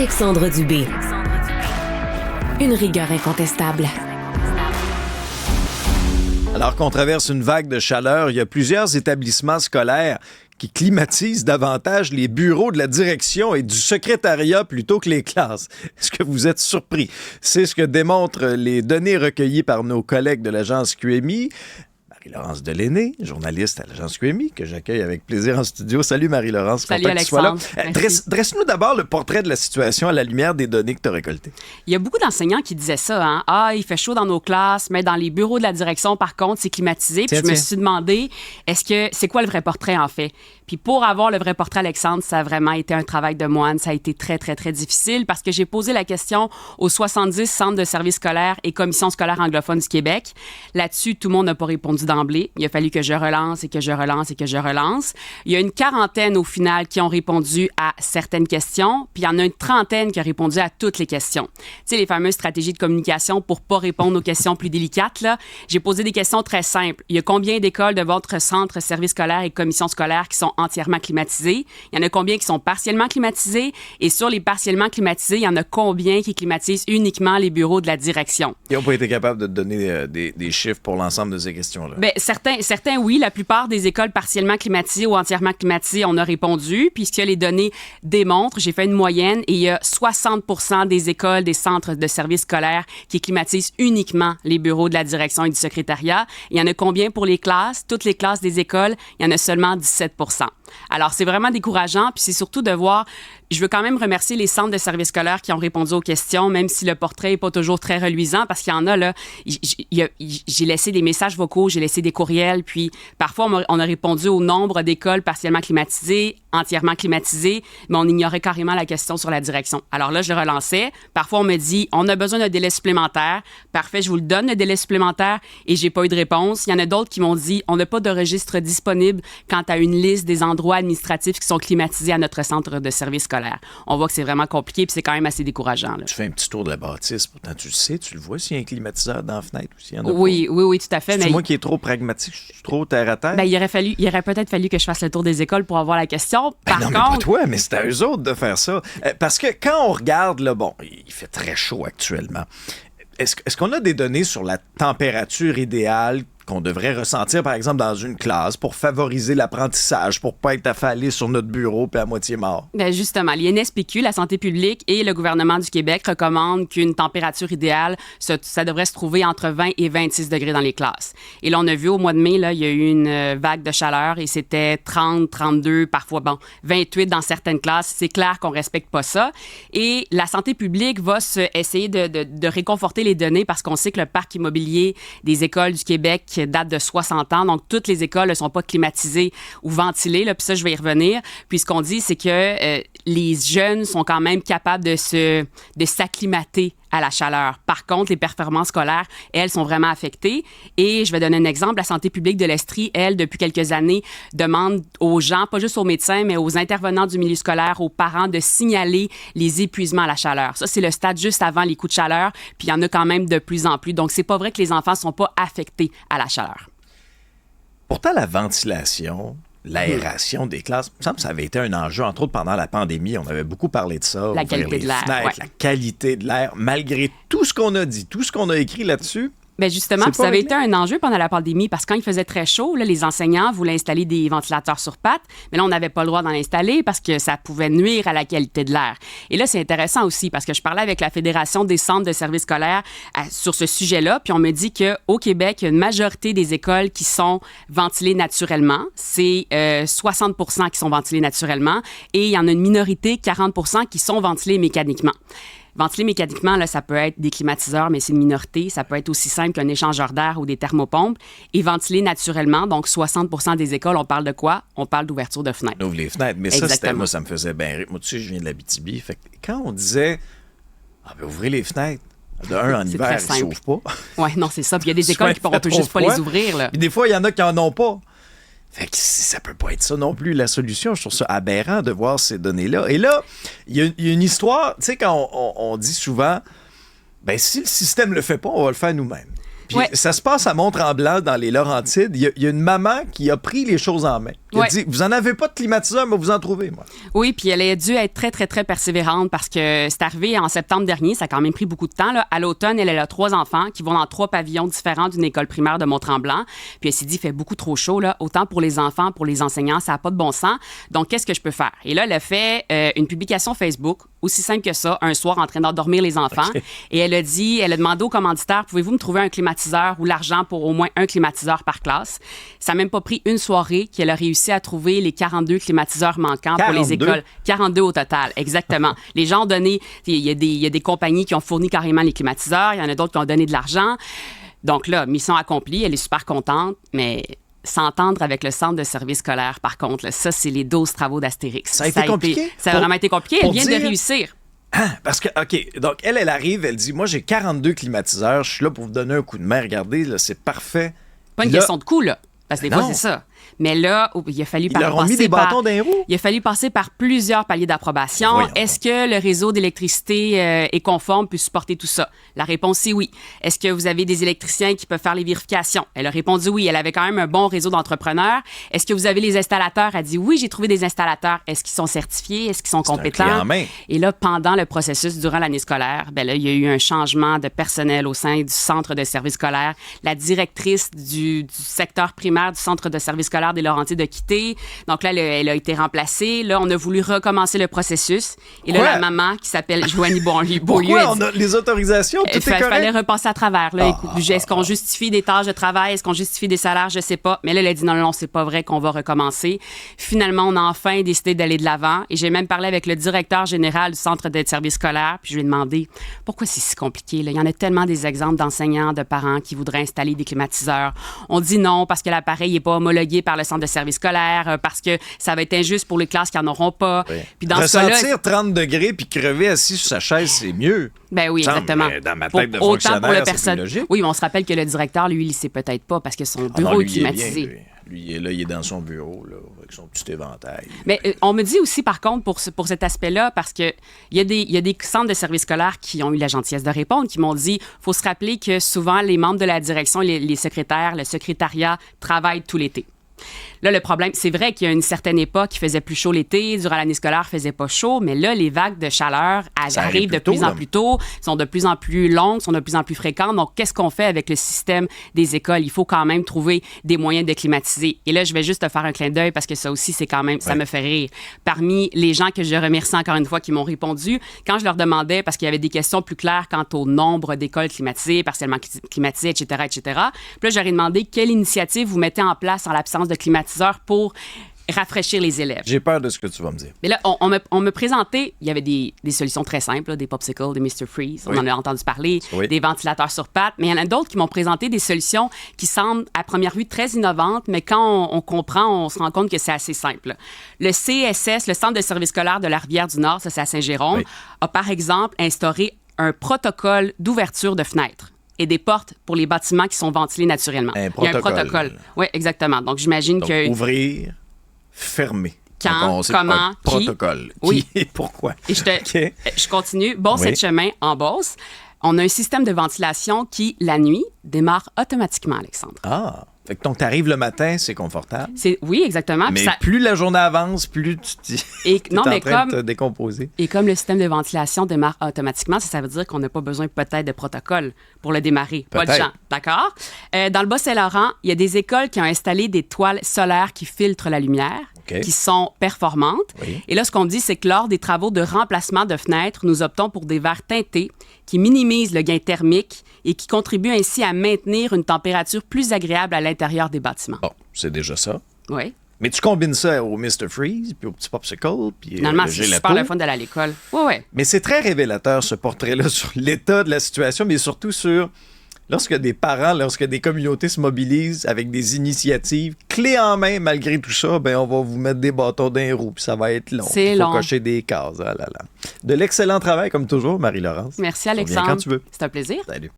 Alexandre Dubé. Une rigueur incontestable. Alors qu'on traverse une vague de chaleur, il y a plusieurs établissements scolaires qui climatisent davantage les bureaux de la direction et du secrétariat plutôt que les classes. Est-ce que vous êtes surpris? C'est ce que démontrent les données recueillies par nos collègues de l'agence QMI. Marie-Laurence Delenay, journaliste à l'agence QMI, que j'accueille avec plaisir en studio. Salut Marie-Laurence. Salut Alexandre. Dresse-nous d'abord le portrait de la situation à la lumière des données que tu as récoltées. Il y a beaucoup d'enseignants qui disaient ça. Hein? Ah, il fait chaud dans nos classes, mais dans les bureaux de la direction, par contre, c'est climatisé. Puis je me suis demandé, c'est quoi le vrai portrait en fait? Puis pour avoir le vrai portrait, Alexandre, ça a vraiment été un travail de moine. Ça a été très, très, très difficile parce que j'ai posé la question aux 70 centres de services scolaires et commissions scolaires anglophones du Québec. Là-dessus, tout le monde n'a pas répondu d'emblée. Il a fallu que je relance et que je relance et que je relance. Il y a une quarantaine au final qui ont répondu à certaines questions, puis il y en a une trentaine qui ont répondu à toutes les questions. Tu sais, les fameuses stratégies de communication pour pas répondre aux questions plus délicates, là. J'ai posé des questions très simples. Il y a combien d'écoles de votre centre services scolaires et commissions scolaires qui sont entièrement climatisées? Il y en a combien qui sont partiellement climatisées? Et sur les partiellement climatisés, il y en a combien qui climatisent uniquement les bureaux de la direction? Ils n'ont pas été capables de te donner des chiffres pour l'ensemble de ces questions-là. Bien, certains, oui. La plupart des écoles partiellement climatisées ou entièrement climatisées, on a répondu. Puis ce que les données démontrent, j'ai fait une moyenne et il y a 60 % des écoles, des centres de services scolaires qui climatisent uniquement les bureaux de la direction et du secrétariat. Il y en a combien pour les classes? Toutes les classes des écoles, il y en a seulement 17 %. Alors, c'est vraiment décourageant. Puis c'est surtout de voir... Je veux quand même remercier les centres de services scolaires qui ont répondu aux questions, même si le portrait n'est pas toujours très reluisant, parce qu'il y en a, là, j'ai laissé des messages vocaux, j'ai laissé des courriels, puis parfois, on a répondu au nombre d'écoles partiellement climatisées, entièrement climatisées, mais on ignorait carrément la question sur la direction. Alors là, je relançais. Parfois, on me dit, on a besoin d'un délai supplémentaire. Parfait, je vous le donne, le délai supplémentaire, et j'ai pas eu de réponse. Il y en a d'autres qui m'ont dit, on n'a pas de registre disponible quant à une liste des endroits administratifs qui sont climatisés à notre centre de services scolaires. On voit que c'est vraiment compliqué puis c'est quand même assez décourageant. Là. Tu fais un petit tour de la bâtisse, pourtant tu le sais, tu le vois s'il y a un climatiseur dans la fenêtre ou s'il y en a oui, tout à fait. C'est moi qui est trop pragmatique, je suis trop terre à terre. Ben, il aurait peut-être fallu que je fasse le tour des écoles pour avoir la question. Par contre... mais pas toi, mais c'est à eux autres de faire ça. Parce que quand on regarde, là, bon, il fait très chaud actuellement. Est-ce qu'on a des données sur la température idéale qu'on devrait ressentir, par exemple, dans une classe pour favoriser l'apprentissage, pour pas être affalé sur notre bureau puis à moitié mort? Bien, justement, l'INSPQ, la santé publique et le gouvernement du Québec recommandent qu'une température idéale, ça devrait se trouver entre 20 et 26 degrés dans les classes. Et là, on a vu au mois de mai, là, il y a eu une vague de chaleur et c'était 30, 32, parfois, 28 dans certaines classes. C'est clair qu'on respecte pas ça. Et la santé publique va essayer de réconforter les données parce qu'on sait que le parc immobilier des écoles du Québec date de 60 ans. Donc, toutes les écoles ne sont pas climatisées ou ventilées. Là, puis ça, je vais y revenir. Puis ce qu'on dit, c'est que les jeunes sont quand même capables de s'acclimater à la chaleur. Par contre, les performances scolaires, elles, sont vraiment affectées. Et je vais donner un exemple. La santé publique de l'Estrie, elle, depuis quelques années, demande aux gens, pas juste aux médecins, mais aux intervenants du milieu scolaire, aux parents, de signaler les épuisements à la chaleur. Ça, c'est le stade juste avant les coups de chaleur. Puis il y en a quand même de plus en plus. Donc, c'est pas vrai que les enfants sont pas affectés à la chaleur. Pourtant, la ventilation, l'aération des classes, il me semble que ça avait été un enjeu, entre autres pendant la pandémie. On avait beaucoup parlé de ça. La qualité de l'air. Fenêtres, la qualité de l'air. Malgré tout ce qu'on a dit, tout ce qu'on a écrit là-dessus, Bien justement, ça avait été un enjeu pendant la pandémie parce que quand il faisait très chaud, là, les enseignants voulaient installer des ventilateurs sur pattes, mais là, on n'avait pas le droit d'en installer parce que ça pouvait nuire à la qualité de l'air. Et là, c'est intéressant aussi parce que je parlais avec la Fédération des centres de services scolaires sur ce sujet-là, puis on me dit qu'au Québec, il y a une majorité des écoles qui sont ventilées naturellement. C'est 60 % qui sont ventilées naturellement et il y en a une minorité, 40 % qui sont ventilées mécaniquement. Ventiler mécaniquement, là, ça peut être des climatiseurs, mais c'est une minorité. Ça peut être aussi simple qu'un échangeur d'air ou des thermopompes. Et ventiler naturellement, donc 60 % des écoles, on parle de quoi? On parle d'ouverture de fenêtres. On ouvre les fenêtres. Mais exactement. Ça, moi, ça me faisait bien rire. Moi, tu sais, je viens de l'Abitibi. Fait que quand on disait, ouvrez les fenêtres. De un, en hiver, ils ne s'ouvrent pas. Oui, non, c'est ça. Puis il y a des écoles qui ne pourront juste pas les ouvrir. Là. Puis des fois, il y en a qui n'en ont pas. Fait que ça peut pas être ça non plus, la solution. Je trouve ça aberrant de voir ces données-là. Et là, il y a une histoire, tu sais, quand on dit souvent, ben si le système le fait pas, on va le faire nous-mêmes. Puis ça se passe à Mont-Tremblant, dans les Laurentides. Il y a une maman qui a pris les choses en main. Il a Ouais. dit, vous en avez pas de climatiseur, mais vous en trouvez, moi. Oui, puis elle a dû être très, très, très persévérante parce que c'est arrivé en septembre dernier. Ça a quand même pris beaucoup de temps. Là. À l'automne, elle a 3 enfants qui vont dans 3 pavillons différents d'une école primaire de Mont-Tremblant. Puis elle s'est dit, il fait beaucoup trop chaud, là. Autant pour les enfants, pour les enseignants, ça n'a pas de bon sens. Donc, qu'est-ce que je peux faire? Et là, elle a fait une publication Facebook, aussi simple que ça, un soir en train d'endormir les enfants. OK. Et elle a demandé aux commanditaires, pouvez-vous me trouver un climatiseur ou l'argent pour au moins un climatiseur par classe? Ça n'a même pas pris une soirée qu'elle a réussi à trouver les 42 climatiseurs manquants pour les 42? écoles. 42 au total, exactement. Les gens ont donné, il y a des compagnies qui ont fourni carrément les climatiseurs, il y en a d'autres qui ont donné de l'argent. Donc là, mission accomplie, elle est super contente, mais s'entendre avec le centre de service scolaire, par contre, là, ça, c'est les 12 travaux d'Astérix. Ça a été compliqué? Ça a vraiment été compliqué. Elle pour vient dire- de réussir. Parce que, OK, donc elle arrive, elle dit, moi, j'ai 42 climatiseurs, je suis là pour vous donner un coup de main. Regardez, là, c'est parfait. Pas une Là, question de coût, là. Parce que des fois, non. c'est ça. Mais là, il a fallu Ils leur ont mis des bâtons dans les roues? Il a fallu passer par plusieurs paliers d'approbation. Voyons Est-ce que le réseau d'électricité est conforme, peut supporter tout ça? La réponse, c'est oui. Est-ce que vous avez des électriciens qui peuvent faire les vérifications? Elle a répondu oui. Elle avait quand même un bon réseau d'entrepreneurs. Est-ce que vous avez les installateurs? Elle a dit oui, j'ai trouvé des installateurs. Est-ce qu'ils sont certifiés? Est-ce qu'ils sont C'est un compétents? clé en main. Et là, pendant le processus, durant l'année scolaire, ben là, il y a eu un changement de personnel au sein du centre de service scolaire. La directrice du secteur primaire du centre de service scolaire des Laurentides a quitté. Donc là, elle a été remplacée. Là, on a voulu recommencer le processus. Et là, Quoi? la maman, qui s'appelle Joanie Beaulieu, Pourquoi a on dit... a les autorisations? Tout est correct? fallait repasser à travers. Là. Écoute, est-ce qu'on justifie des tâches de travail? Est-ce qu'on justifie des salaires? Je sais pas. Mais là, elle a dit non, non, c'est pas vrai qu'on va recommencer. Finalement, on a enfin décidé d'aller de l'avant. Et j'ai même parlé avec le directeur général du centre de service scolaire. Puis je lui ai demandé pourquoi c'est si compliqué. Là? Il y en a tellement des exemples d'enseignants, de parents qui voudraient installer des climatiseurs. On dit non parce que l'appareil n'est pas homologué par le centre de service scolaire, parce que ça va être injuste pour les classes qui n'en auront pas. Oui. Puis dans ce cas-là, Ressentir 30 degrés puis crever assis sur sa chaise, c'est mieux. ben oui, Semble, exactement. mais dans ma Pour- tête de autant pour fonctionnaire, le c'est personne. plus logique. Oui, mais on se rappelle que le directeur, lui, il ne sait peut-être pas parce que son Ah non, bureau est lui, il est bien, climatisé. lui, il est là, il est dans son bureau, là, avec son petit éventail. Mais on me dit aussi, par contre, pour cet aspect-là, parce qu'il y a des centres de services scolaires qui ont eu la gentillesse de répondre, qui m'ont dit, faut se rappeler que souvent, les membres de la direction, les secrétaires, le secrétariat travaillent tout l'été. Là, le problème, c'est vrai qu'il y a une certaine époque qui faisait plus chaud l'été, durant l'année scolaire, il faisait pas chaud, mais là, les vagues de chaleur Ça arrivent de arrive plus plus tôt, en là. plus tôt, sont de plus en plus longues, sont de plus en plus fréquentes. Donc, qu'est-ce qu'on fait avec le système des écoles? Il faut quand même trouver des moyens de climatiser. Et là, je vais juste te faire un clin d'œil parce que ça aussi, c'est quand même, ça me fait rire. Parmi les gens que je remercie encore une fois qui m'ont répondu, quand je leur demandais, parce qu'il y avait des questions plus claires quant au nombre d'écoles climatisées, partiellement climatisées, etc., etc., puis là, j'aurais demandé quelle initiative vous mettez en place en l'absence de climatiseurs pour rafraîchir les élèves. J'ai peur de ce que tu vas me dire. Mais là, on me présentait, il y avait des solutions très simples, là, des popsicles, des Mr. Freeze, on Oui. en a entendu parler, Oui. des ventilateurs sur pattes, mais il y en a d'autres qui m'ont présenté des solutions qui semblent à première vue très innovantes, mais quand on comprend, on se rend compte que c'est assez simple. Le CSS, le Centre de service scolaire de la Rivière-du-Nord, ça c'est à Saint-Jérôme, Oui. a par exemple instauré un protocole d'ouverture de fenêtres et des portes pour les bâtiments qui sont ventilés naturellement. Un Il y a un protocole. protocole. Oui, exactement. Donc, j'imagine Donc, que... ouvrir, fermer. Quand, Donc, on sait comment, pas, qui. protocole. Oui. Qui et pourquoi. Et OK. je continue. Bon, Oui. cette chemin en Beauce. On a un système de ventilation qui, la nuit, démarre automatiquement, Alexandre. Ah. Fait que donc, t'arrives le matin, c'est confortable. Oui, exactement. Puis Mais ça- plus la journée avance, plus tu Et- es non, en mais train de comme- te décomposer. Et comme le système de ventilation démarre automatiquement, ça veut dire qu'on n'a pas besoin peut-être de protocole pour le démarrer. Pas de Peut-être. gens, d'accord? Dans le Bas-Saint-Laurent, il y a des écoles qui ont installé des toiles solaires qui filtrent la lumière, OK. qui sont performantes. Oui. Et là, ce qu'on dit, c'est que lors des travaux de remplacement de fenêtres, nous optons pour des verres teintés qui minimisent le gain thermique et qui contribuent ainsi à maintenir une température plus agréable à l'intérieur des bâtiments. Bon, c'est déjà ça. Oui. Mais tu combines ça au Mr. Freeze, puis au petit popsicle, puis Finalement, le c'est gelato. super le fun d'aller à l'école. Oui, oui. Mais c'est très révélateur, ce portrait-là, sur l'état de la situation, mais surtout sur lorsque des parents, lorsque des communautés se mobilisent avec des initiatives, clés en main, malgré tout ça, ben on va vous mettre des bâtons dans les roues, puis ça va être long. C'est Il faut long. cocher des cases. Ah là là. De l'excellent travail, comme toujours, Marie-Laurence. Merci, Tu reviens Alexandre. quand tu veux. C'est un plaisir. Salut.